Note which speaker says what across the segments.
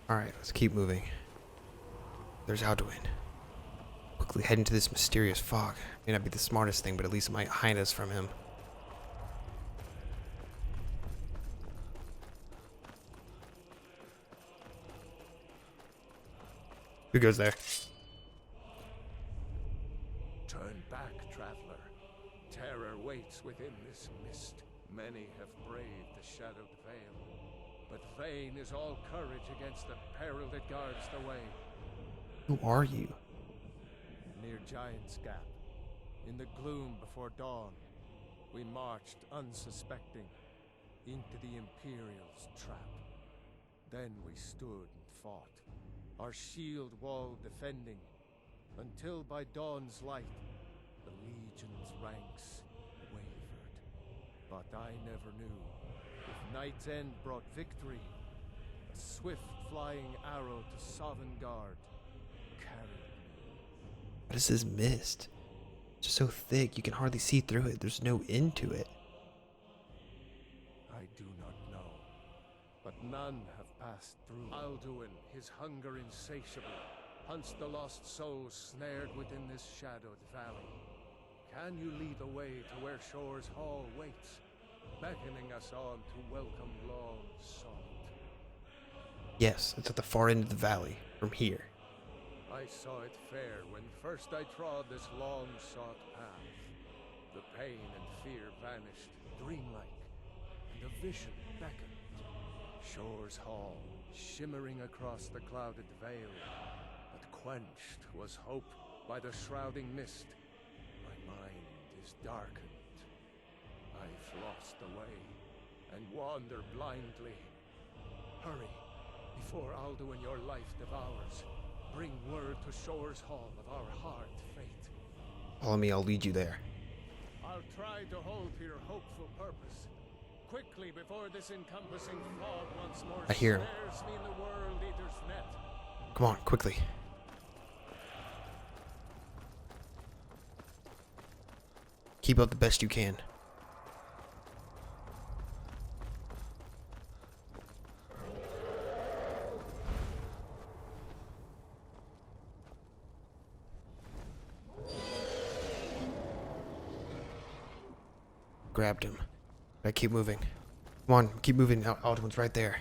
Speaker 1: Alright, let's keep moving. There's Alduin. Quickly head into this mysterious fog. May not be the smartest thing, but at least it might hide us from him. Who goes there?
Speaker 2: Turn back, traveler. Terror waits within this mist. Many have braved the shadowed veil, but vain is all courage against the peril that guards the way.
Speaker 1: Who are you?
Speaker 2: Near Giant's Gap, in the gloom before dawn, we marched unsuspecting into the Imperial's trap. Then we stood and fought, our shield wall defending, until by dawn's light, the Legion's ranks wavered. But I never knew if Night's End brought victory, a swift flying arrow to Sovngarde carried me.
Speaker 1: What is this mist? It's just so thick you can hardly see through it. There's no end to it.
Speaker 2: I do not know, but none have passed through. Alduin, his hunger insatiable, hunts the lost souls snared within this shadowed valley. Can you lead the way to where Shore's Hall waits, beckoning us on to welcome long sought?
Speaker 1: Yes, it's at the far end of the valley, from here.
Speaker 2: I saw it fair when first I trod this long-sought path. The pain and fear vanished, dreamlike, and a vision beckoned. Shore's Hall, shimmering across the clouded veil, but quenched was hope by the shrouding mist. My mind is darkened. I've lost the way, and wander blindly. Hurry, before Alduin your life devours. Bring word to Shore's Hall of our hard fate.
Speaker 1: Follow me, I'll lead you there.
Speaker 2: I'll try to hold to your hopeful purpose. Quickly, before this encompassing fog once more
Speaker 1: I hear him.
Speaker 2: snares me in the World Eater's net.
Speaker 1: Come on, quickly. Keep up the best you can. Grabbed him. I keep moving. Come on, keep moving. Alduin's right there.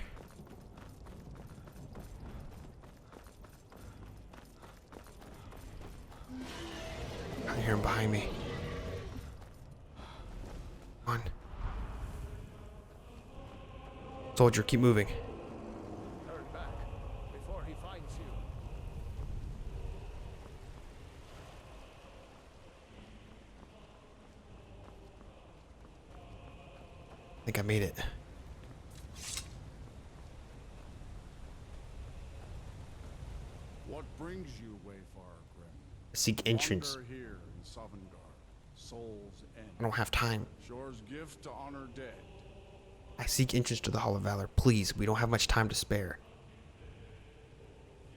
Speaker 1: I hear him behind me. Come on. Soldier, keep moving.
Speaker 2: Turn back before he finds you.
Speaker 1: I think I made it.
Speaker 3: What brings you, Wayfarer Grim?
Speaker 1: Seek entrance.
Speaker 3: Wander here in Sovngarde, Soul's End.
Speaker 1: I don't have time.
Speaker 3: Shore's gift to honor dead.
Speaker 1: I seek entrance to the Hall of Valor. Please, we don't have much time to spare.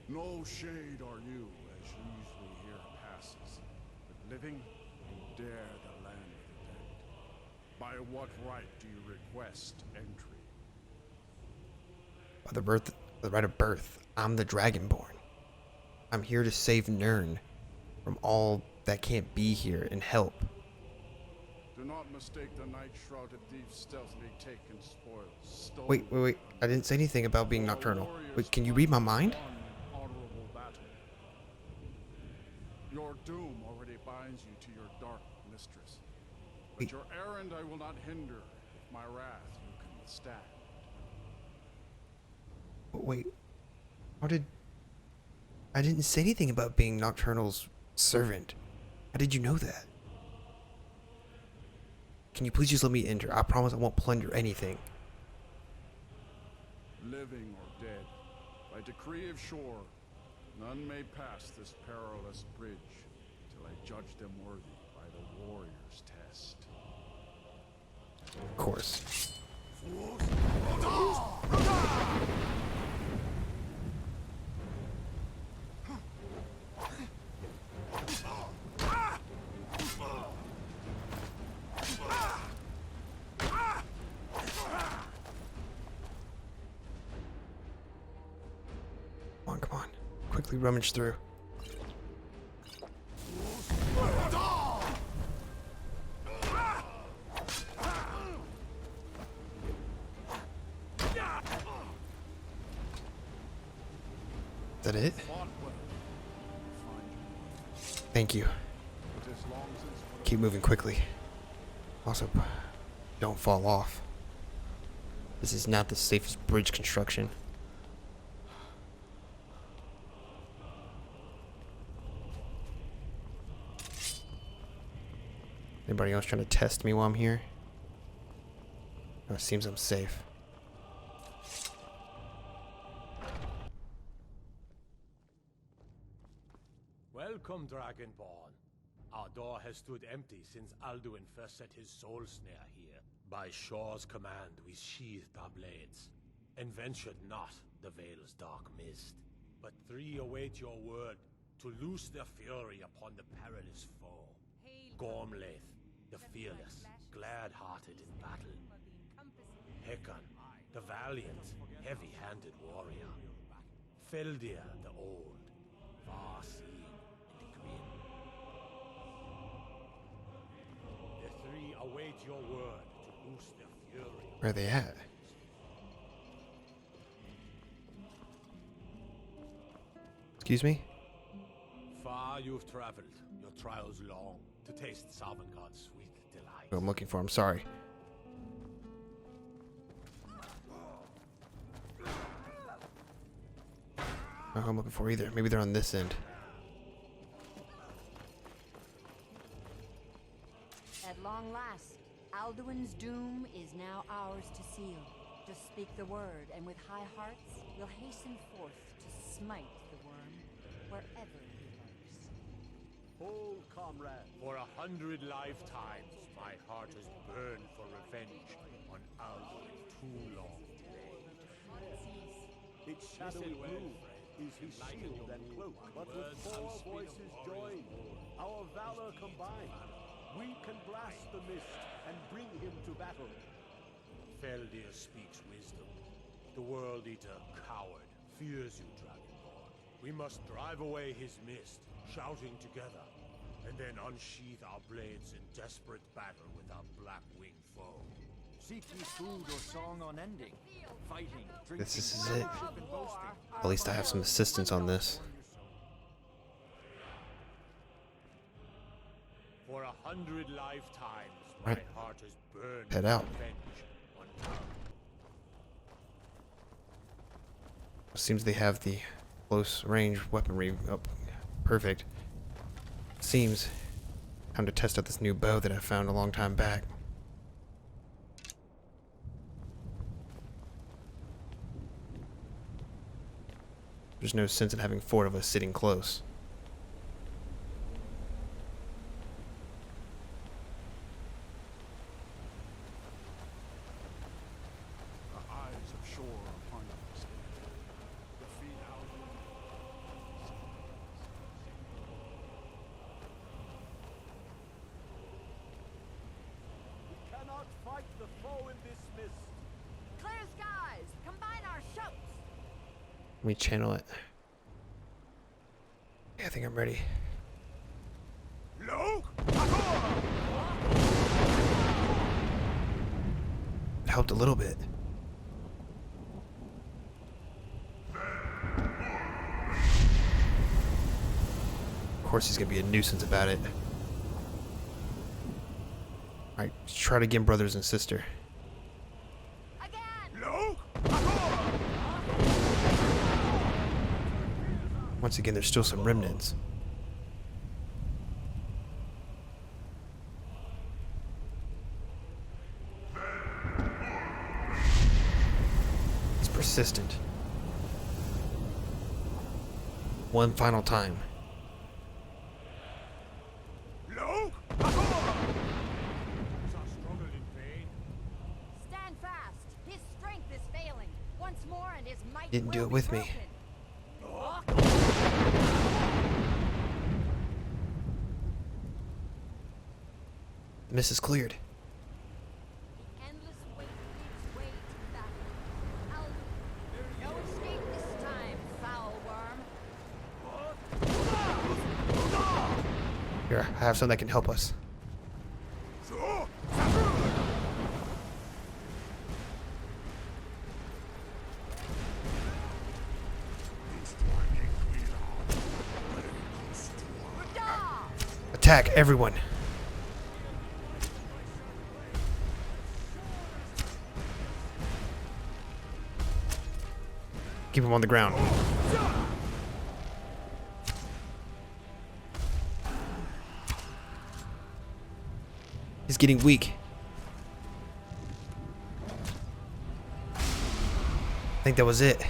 Speaker 3: No shade are you, as usually here passes. But living, you dare the land of the dead. By what right do you request entry?
Speaker 1: By the right of birth, I'm the Dragonborn. I'm here to save Nirn from all that can't be here and help.
Speaker 3: Do not mistake the night-shrouded thieves stealthily taken spoils. Stolen.
Speaker 1: Wait. I didn't say anything about being nocturnal. Wait, can you read my mind?
Speaker 3: Honorable battle. Your doom already binds you to your dark mistress. But
Speaker 1: Wait.
Speaker 3: your errand I will not hinder if my wrath you can withstand.
Speaker 1: Wait. How did... I didn't say anything about being Nocturnal's servant. How did you know that? Can you please just let me enter? I promise I won't plunder anything.
Speaker 3: Living or dead, by decree of Shore, none may pass this perilous bridge till I judge them worthy by the warrior's test.
Speaker 1: Of course. quickly rummage through. Is that it? Thank you. Keep moving quickly. Also, don't fall off. This is not the safest bridge construction. Anybody else trying to test me while I'm here? No, it seems I'm safe.
Speaker 4: Welcome, Dragonborn. Our door has stood empty since Alduin first set his soul snare here. By Shaw's command, we sheathed our blades, and ventured not the Vale's dark mist. But three await your word to loose their fury upon the perilous foe. Gormlaith, the fearless, glad-hearted in battle. Hekon, the valiant, heavy-handed warrior. Feldir, the old, far-seeing and grim. The three await your word to loose their fury.
Speaker 1: Where are they at? Excuse me?
Speaker 4: Far you've traveled, your trials long, to taste Sovngarde's sweet delight.
Speaker 1: Who I'm looking for, I'm sorry. Not who I'm looking for either. Maybe they're on this end.
Speaker 5: At long last, Alduin's doom is now ours to seal. Just speak the word, and with high hearts, we'll hasten forth to smite the worm wherever he lurks.
Speaker 4: Oh, comrade, for 100 lifetimes, my heart has burned for revenge on Alduin too long delayed.
Speaker 6: Its shadowy blue is his shield and cloak, but with 4 voices joined, our valor combined, we can blast the mist and bring him to battle.
Speaker 4: Feldir speaks wisdom. The World Eater, coward, fears you, Dragonborn. We must drive away his mist, shouting together, and then unsheath our blades in desperate battle with our black-winged foe.
Speaker 6: Seek ye food or song unending, fighting, drinking,
Speaker 1: This is it.
Speaker 6: worship and boasting.
Speaker 1: At least I have some assistance on this.
Speaker 4: For 100 lifetimes, my
Speaker 1: Right.
Speaker 4: heart has burned
Speaker 1: Head
Speaker 4: for
Speaker 1: out.
Speaker 4: revenge on Alduin.
Speaker 1: Seems they have the close range weaponry up. Perfect. Seems time to test out this new bow that I found a long time back. There's no sense in having 4 of us sitting close.
Speaker 3: The eyes of shore upon us. The feet out.
Speaker 6: We cannot fight the foe in this mist.
Speaker 5: Clear skies! Combine our shouts!
Speaker 1: Let me channel it. Yeah, I think I'm ready.
Speaker 3: Look!
Speaker 1: It helped a little bit. Of course he's gonna be a nuisance about it. Alright, let's try it again, brothers and sister.
Speaker 5: Again!
Speaker 3: Look!
Speaker 1: Once again, there's still some remnants. It's persistent. One final time.
Speaker 3: Look!
Speaker 4: Shall struggle in vain.
Speaker 5: Stand fast! His strength is failing. Once more and his might
Speaker 1: Didn't
Speaker 5: will
Speaker 1: do it
Speaker 5: be
Speaker 1: with me.
Speaker 5: broken.
Speaker 1: The mist is cleared.
Speaker 5: The endless wait gives way to battle. Alduin, no escape this time, foul worm.
Speaker 1: I have something that can help us. Attack everyone. Keep him on the ground. He's getting weak. I think that was it.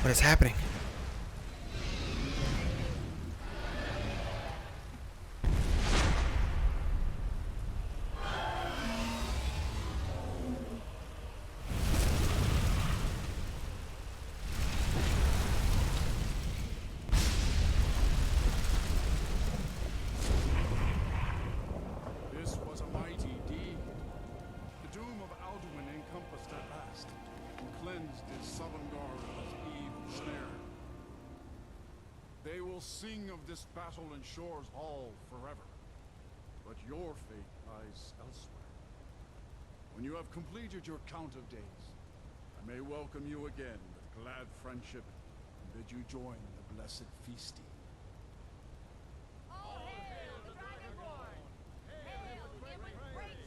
Speaker 1: What is happening?
Speaker 3: This was a mighty deed. The doom of Alduin encompassed at last, and cleansed his Sovngarde of his evil snare. They will sing of this battle in Shore's Hall forever, but your fate lies elsewhere. When you have completed your count of days, I may welcome you again with glad friendship and bid you join the blessed feasting.
Speaker 5: All hail the Dragonborn! Hail him with great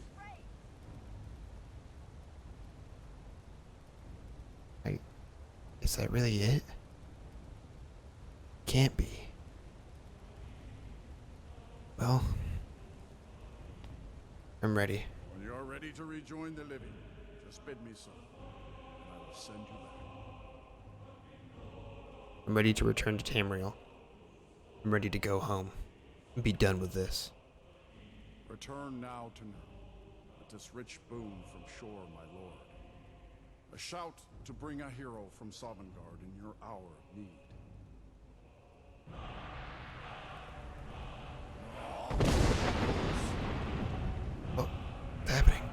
Speaker 5: strength!
Speaker 1: Is that really it? Can't be. Well, I'm ready.
Speaker 3: When you are ready to rejoin the living, just bid me so, and I will send you back.
Speaker 1: I'm ready to return to Tamriel. I'm ready to go home and be done with this.
Speaker 3: Return now to Nurgle, with this rich boon from Shore, my lord. A shout to bring a hero from Sovngarde in your hour of need.
Speaker 1: What's happening?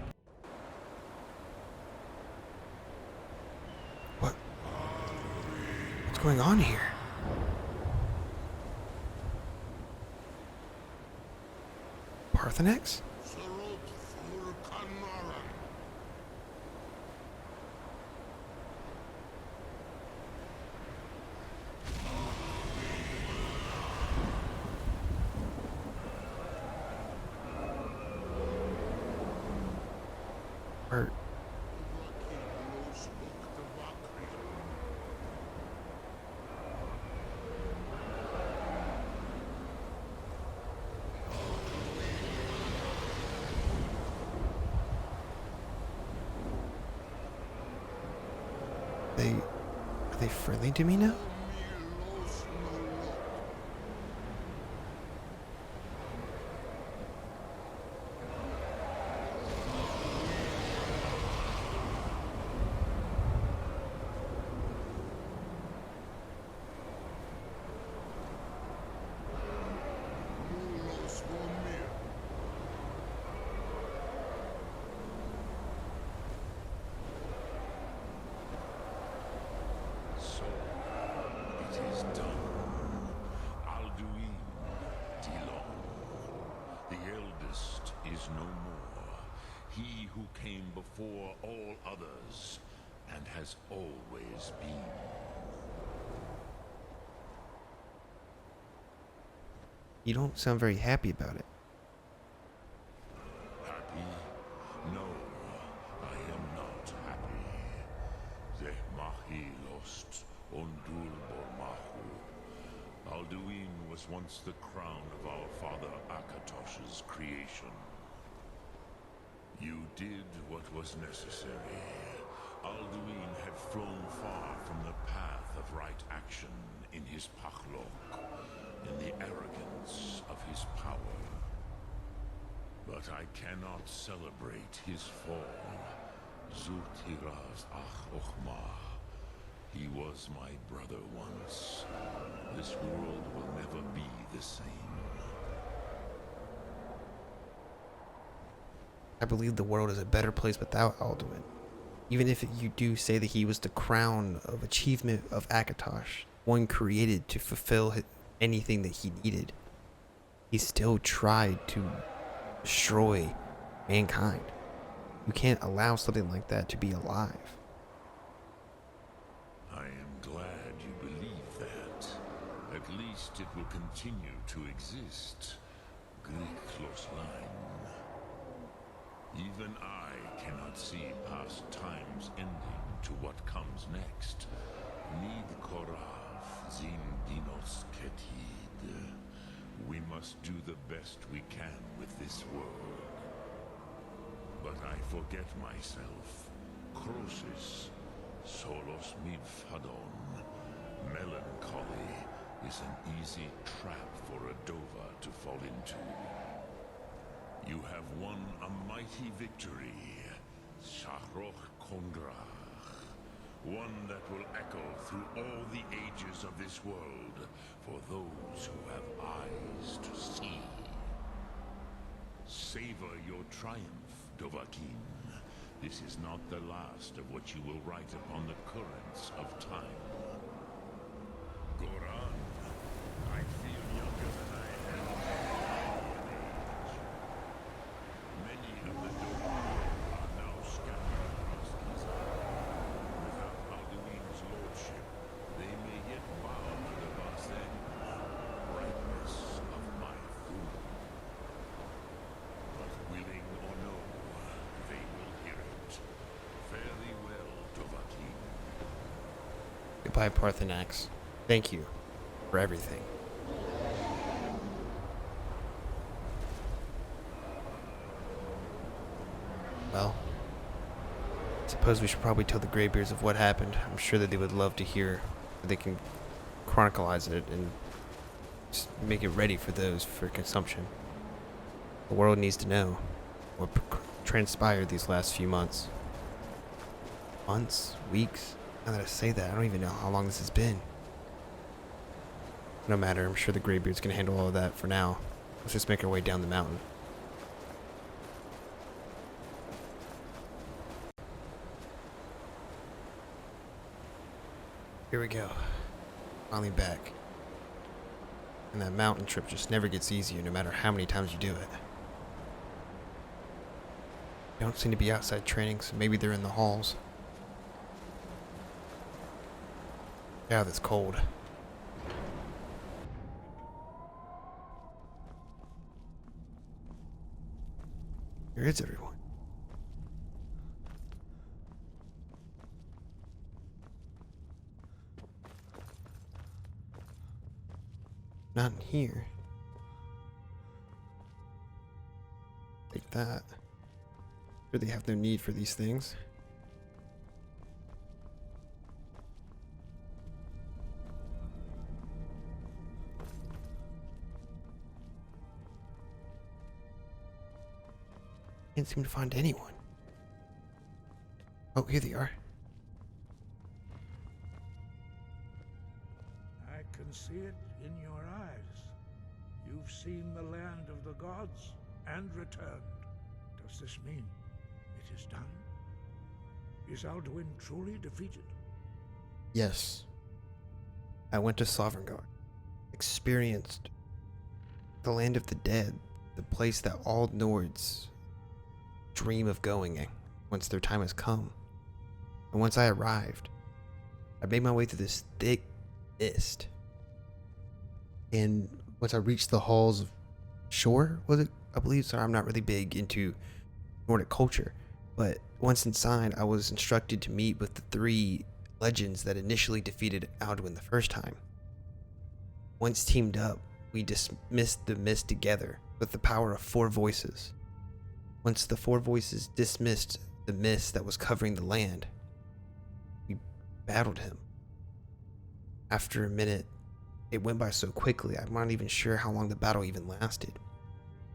Speaker 1: What's going on here? Paarthurnax? Or are they friendly to me now?
Speaker 7: No more. He who came before all others and has always been.
Speaker 1: You don't sound very happy about it.
Speaker 7: Happy? No, I am not happy. The Mahi lost Ondul Bormahu. Alduin was once the crown of our father Akatosh's creation. You did what was necessary. Alduin had flown far from the path of right action in his Pachlok, in the arrogance of his power. But I cannot celebrate his fall. Zutiraz Ach Ochmah. He was my brother once. This world will never be the same. I
Speaker 1: believe the world is a better place without Alduin. even if you do say that he was the crown of achievement of Akatosh, one created to fulfill anything that he needed, he still tried to destroy mankind. You can't allow something like that to be alive.
Speaker 7: I am glad you believe that. At least it will continue to exist. Greatsword. Even I cannot see past time's ending to what comes next. Need Korav, Zin Dinos Ketid. We must do the best we can with this world. But I forget myself. Crosis, Solos Midfadon. Melancholy is an easy trap for a Dova to fall into. You have won a mighty victory, Shahroch Kongrach. One that will echo through all the ages of this world for those who have eyes to see. Savor your triumph, Dovahkiin. This is not the last of what you will write upon the currents of time. Goran, I feel younger than I am in age. Many of the Dovahkiin are now scattered across Giza. Without Alduin's lordship, they may yet bow to the Basen, brightness of my throne. But willing or no, they will hear it. Fare thee well, Dovahkiin.
Speaker 1: Goodbye, Paarthurnax. Thank you for everything. Well, I suppose we should probably tell the Greybeards of what happened. I'm sure that they would love to hear. They can chronicleize it and just make it ready for those for consumption. The world needs to know what transpired these last few months. Months? Weeks? Now that I say that, I don't even know how long this has been. No matter, I'm sure the Greybeards can handle all of that for now. Let's just make our way down the mountain. Here we go. Finally back. And that mountain trip just never gets easier no matter how many times you do it. They don't seem to be outside training, so maybe they're in the halls. Yeah, that's cold. Where is everyone? Not in here. Take that. Sure, they have no need for these things. Can't seem to find anyone. Oh, here they are.
Speaker 8: I can see it in your eyes. You've seen the land of the gods and returned. Does this mean it is done? Is Alduin truly defeated?
Speaker 1: Yes. I went to Sovngarde. Experienced the land of the dead. The place that all Nords dream of going once their time has come. And once I arrived, I made my way through this thick mist. And once I reached the halls of Shore, was it? I believe. Sorry, I'm not really big into Nordic culture. But once inside, I was instructed to meet with the 3 legends that initially defeated Alduin the first time. Once teamed up, we dismissed the mist together with the power of 4 voices. Once the 4 voices dismissed the mist that was covering the land, we battled him. After a minute, it went by so quickly, I'm not even sure how long the battle even lasted.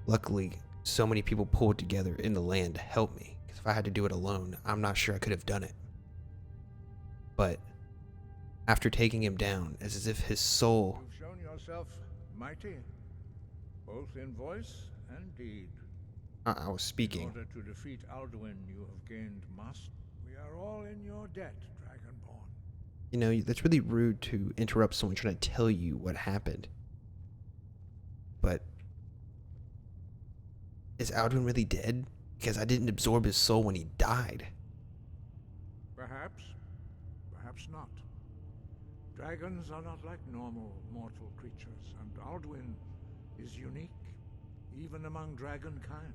Speaker 1: Luckily, so many people pulled together in the land to help me, because if I had to do it alone, I'm not sure I could have done it. But after taking him down, it's as if his soul...
Speaker 8: You've shown yourself mighty, both in voice and deed.
Speaker 1: I was speaking.
Speaker 8: In order to defeat Alduin, you have gained mastery. We are all in your debt, Dragonborn.
Speaker 1: You know, that's really rude to interrupt someone trying to tell you what happened. But is Alduin really dead? Because I didn't absorb his soul when he died.
Speaker 8: Perhaps. Perhaps not. Dragons are not like normal mortal creatures, and Alduin is unique, even among dragonkind.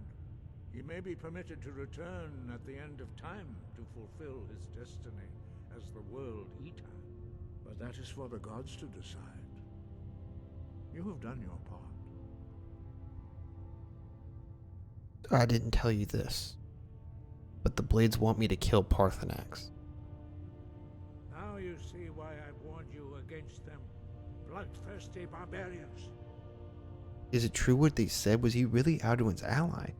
Speaker 8: He may be permitted to return at the end of time to fulfill his destiny as the World Eater. But that is for the gods to decide. You have done your part.
Speaker 1: I didn't tell you this, but the Blades want me to kill Paarthurnax.
Speaker 8: Now you see why I warned you against them, bloodthirsty barbarians.
Speaker 1: Is it true what they said? Was he really Alduin's ally?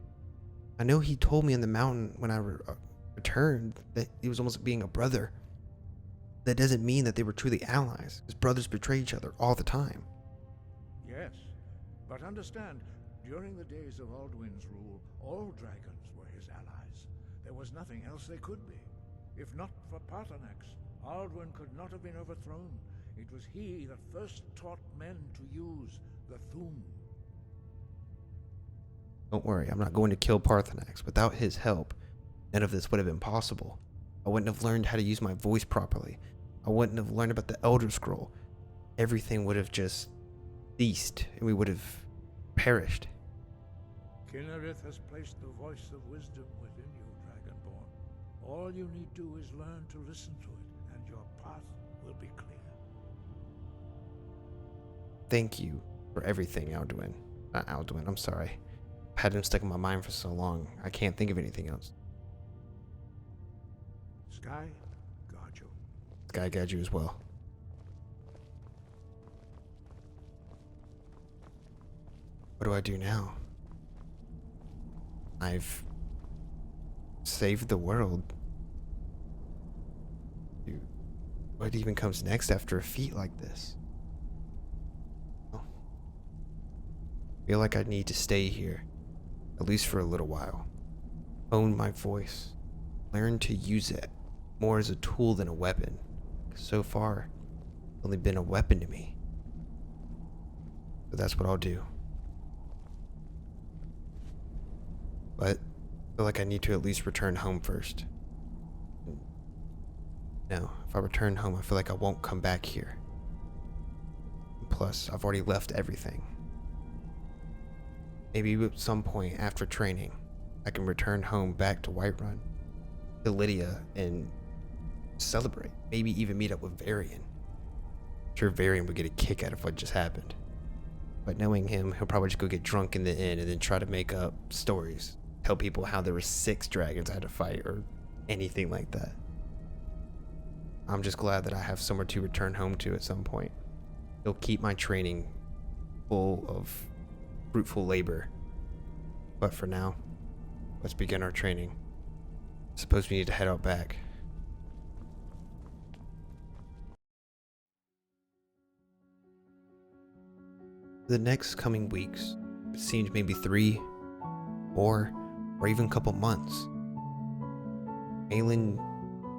Speaker 1: I know he told me on the mountain when I returned that he was almost being a brother. That doesn't mean that they were truly allies, because brothers betray each other all the time.
Speaker 8: Yes, but understand, during the days of Alduin's rule, all dragons were his allies. There was nothing else they could be. If not for Paarthurnax, Alduin could not have been overthrown. It was he that first taught men to use the Thuum.
Speaker 1: Don't worry, I'm not going to kill Paarthurnax. Without his help, none of this would have been possible. I wouldn't have learned how to use my voice properly. I wouldn't have learned about the Elder Scroll. Everything would have just ceased, and we would have perished.
Speaker 8: Kynareth has placed the voice of wisdom within you, Dragonborn. All you need do is learn to listen to it, and your path will be clear.
Speaker 1: Thank you for everything, Alduin. Not Alduin, I'm sorry. I've had him stuck in my mind for so long, I can't think of anything else.
Speaker 8: Sky, guard you.
Speaker 1: Sky guide you as well. What do I do now? I've saved the world. What even comes next after a feat like this? I feel like I need to stay here, at least for a little while. Hone my voice. Learn to use it more as a tool than a weapon. So far, it's only been a weapon to me. So that's what I'll do. But I feel like I need to at least return home first. No, if I return home, I feel like I won't come back here. Plus, I've already left everything. Maybe at some point after training, I can return home back to Whiterun, to Lydia, and celebrate. Maybe even meet up with Varian. I'm sure Varian would get a kick out of what just happened. But knowing him, he'll probably just go get drunk in the inn and then try to make up stories. Tell people how there were 6 dragons I had to fight or anything like that. I'm just glad that I have somewhere to return home to at some point. It'll keep my training full of fruitful labor. But for now, let's begin our training. I suppose we need to head out back. The next coming weeks, it seemed maybe 3, 4, or even a couple months, Malyn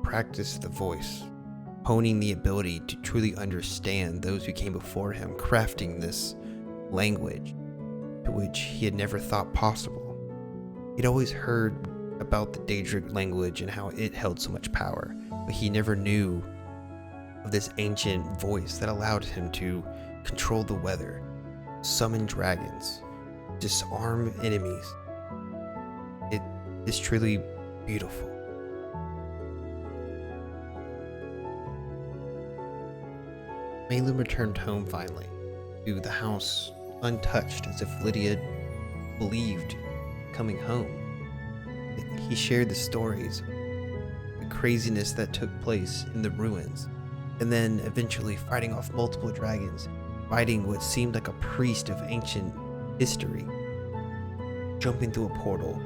Speaker 1: practiced the voice, honing the ability to truly understand those who came before him, crafting this language to which he had never thought possible. He'd always heard about the Daedric language and how it held so much power, but he never knew of this ancient voice that allowed him to control the weather, summon dragons, disarm enemies. It is truly beautiful. Malyn returned home finally, to the house untouched, as if Lydia believed coming home. He shared the stories, the craziness that took place in the ruins, and then eventually fighting off multiple dragons, fighting what seemed like a priest of ancient history, jumping through a portal,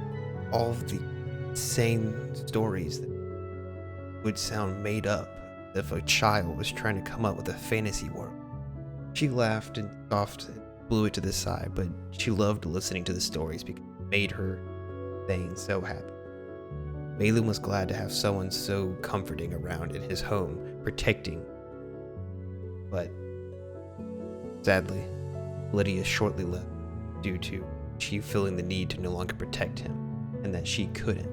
Speaker 1: all of the same stories that would sound made up if a child was trying to come up with a fantasy world. She laughed and scoffed and blew it to the side, but she loved listening to the stories because it made her vain so happy. Malyn was glad to have someone so comforting around in his home, protecting. But sadly, Lydia shortly left due to she feeling the need to no longer protect him, and that she couldn't.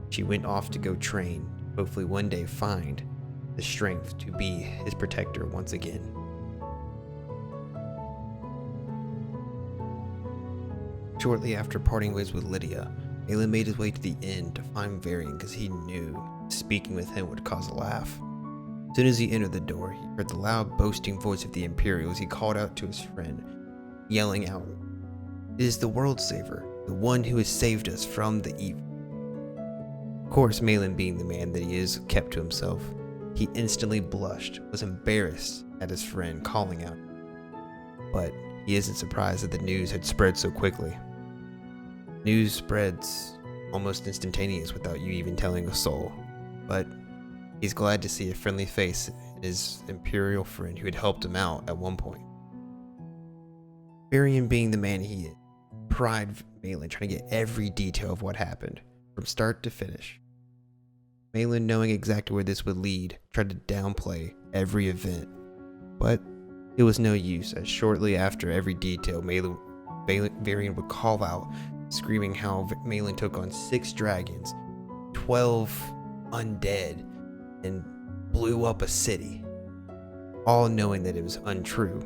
Speaker 1: She went off to go train, hopefully one day find the strength to be his protector once again. Shortly after parting ways with Lydia, Malyn made his way to the inn to find Varian because he knew speaking with him would cause a laugh. As soon as he entered the door, he heard the loud boasting voice of the Imperial as he called out to his friend, yelling out, "It is the World Saver, the one who has saved us from the evil." Of course, Malyn, being the man that he is, kept to himself. He instantly blushed, was embarrassed at his friend calling out. But he isn't surprised that the news had spread so quickly. News spreads almost instantaneous without you even telling a soul. But he's glad to see a friendly face in his Imperial friend who had helped him out at one point. Varian, being the man he is, pried Malyn, trying to get every detail of what happened, from start to finish. Malyn, knowing exactly where this would lead, tried to downplay every event, but it was no use, as shortly after every detail, Varian would call out, screaming how Malyn took on 6 dragons, 12 undead, and blew up a city, all knowing that it was untrue.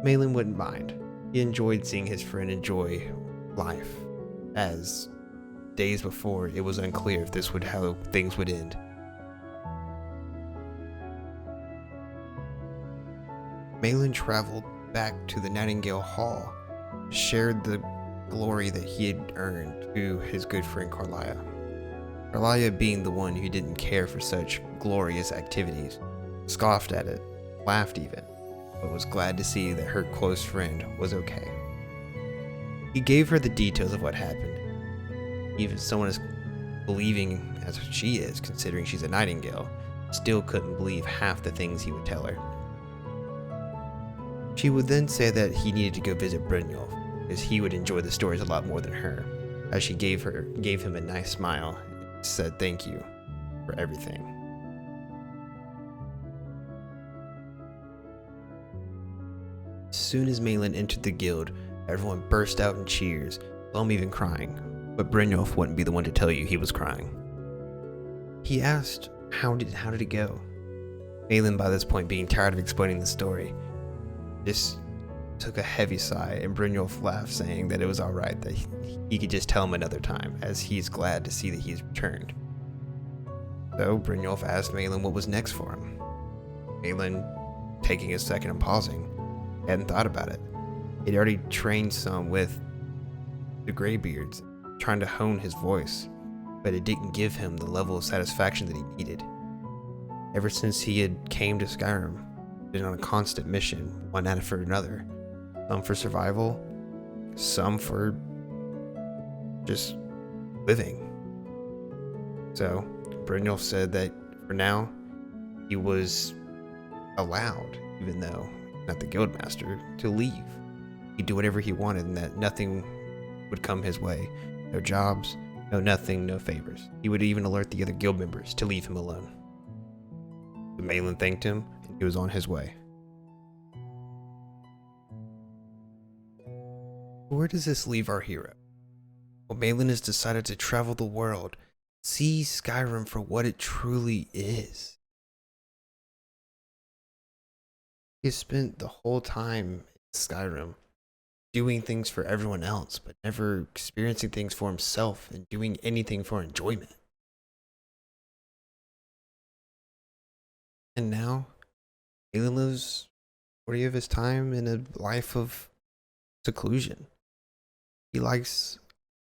Speaker 1: Malyn wouldn't mind. He enjoyed seeing his friend enjoy life, as days before it was unclear if this would how things would end. Malyn traveled back to the Nightingale Hall, shared the glory that he had earned to his good friend Carlia. Carlia, being the one who didn't care for such glorious activities, scoffed at it, laughed even, but was glad to see that her close friend was okay. He gave her the details of what happened. Even someone as believing as she is, considering she's a Nightingale, still couldn't believe half the things he would tell her. She would then say that he needed to go visit Brynjolf, because he would enjoy the stories a lot more than her, as she gave him a nice smile and said thank you for everything. As soon as Malyn entered the guild, everyone burst out in cheers, some even crying, but Brynjolf wouldn't be the one to tell you he was crying. He asked, how did it go? Malyn, by this point being tired of explaining the story, just took a heavy sigh, and Brynjolf laughed, saying that it was alright, that he could just tell him another time, as he's glad to see that he's returned. So Brynjolf asked Malyn what was next for him. Malyn, taking a second and pausing, hadn't thought about it. He'd already trained some with the Greybeards, trying to hone his voice, but it didn't give him the level of satisfaction that he needed. Ever since he had came to Skyrim, been on a constant mission, one after another, some for survival, some for just living. So Brynjolf said that for now he was allowed, even though not the guildmaster, to leave. He'd do whatever he wanted, and that nothing would come his way. No jobs, no nothing, no favors. He would even alert the other guild members to leave him alone. But Malyn thanked him, and he was on his way. Where does this leave our hero? Well, Malyn has decided to travel the world, see Skyrim for what it truly is. He has spent the whole time in Skyrim doing things for everyone else, but never experiencing things for himself and doing anything for enjoyment. And now, Malyn lives 40 of his time in a life of seclusion. He likes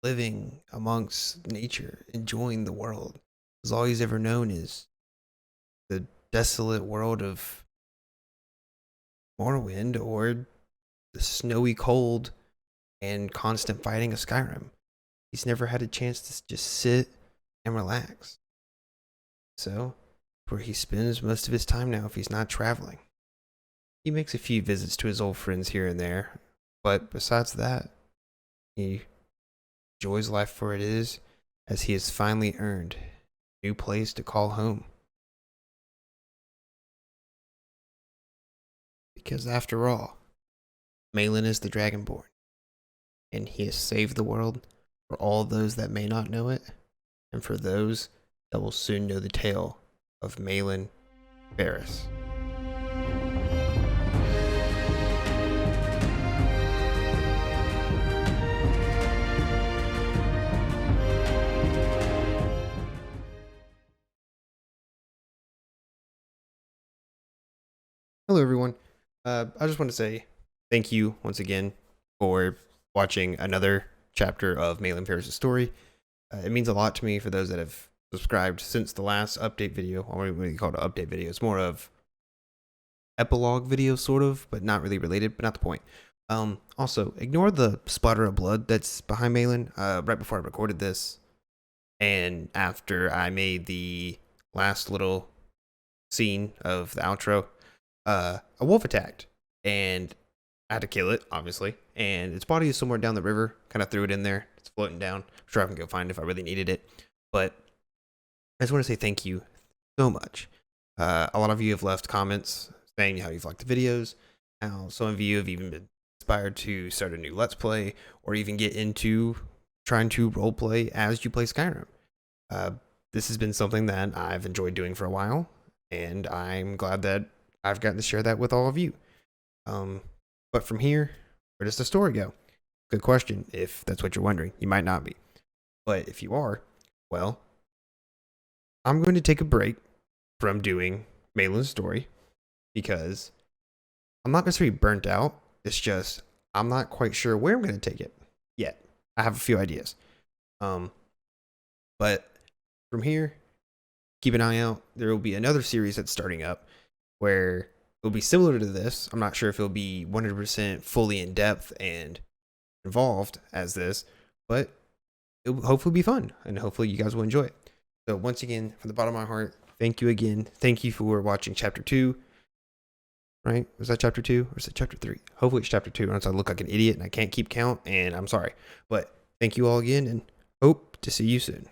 Speaker 1: living amongst nature, enjoying the world. Because all he's ever known is the desolate world of Morrowind, or the snowy cold and constant fighting of Skyrim. He's never had a chance to just sit and relax. So, where he spends most of his time now if he's not traveling. He makes a few visits to his old friends here and there, but besides that, he enjoys life for it is, as he has finally earned a new place to call home. Because after all, Malyn is the Dragonborn, and he has saved the world for all those that may not know it, and for those that will soon know the tale of Malyn Faris. Hello, everyone. I just want to say thank you once again for watching another chapter of Malyn Faris' story. It means a lot to me for those that have subscribed since the last update video. I don't really call it an update video. It's more of epilogue video, sort of, but not really related, but not the point. Also, ignore the splatter of blood that's behind Malyn. Right before I recorded this, and after I made the last little scene of the outro, a wolf attacked, and I had to kill it, obviously, and its body is somewhere down the river. Kind of threw it in there. It's floating down. I'm sure I can go find it if I really needed it, but I just want to say thank you so much. A lot of you have left comments saying how you've liked the videos, how some of you have even been inspired to start a new Let's Play, or even get into trying to roleplay as you play Skyrim. This has been something that I've enjoyed doing for a while, and I'm glad that I've gotten to share that with all of you. But from here, where does the story go? Good question, if that's what you're wondering. You might not be. But if you are, well, I'm going to take a break from doing Malyn's story, because I'm not necessarily burnt out. It's just I'm not quite sure where I'm going to take it yet. I have a few ideas. But from here, keep an eye out. There will be another series that's starting up where it will be similar to this. I'm not sure if it'll be 100% fully in depth and involved as this, but it will hopefully be fun, and hopefully you guys will enjoy it. So once again, from the bottom of my heart, thank you again. Thank you for watching chapter 2. Right? Was that chapter 2 or is it chapter 3? Hopefully it's chapter 2, or else I look like an idiot and I can't keep count, and I'm sorry. But thank you all again, and hope to see you soon.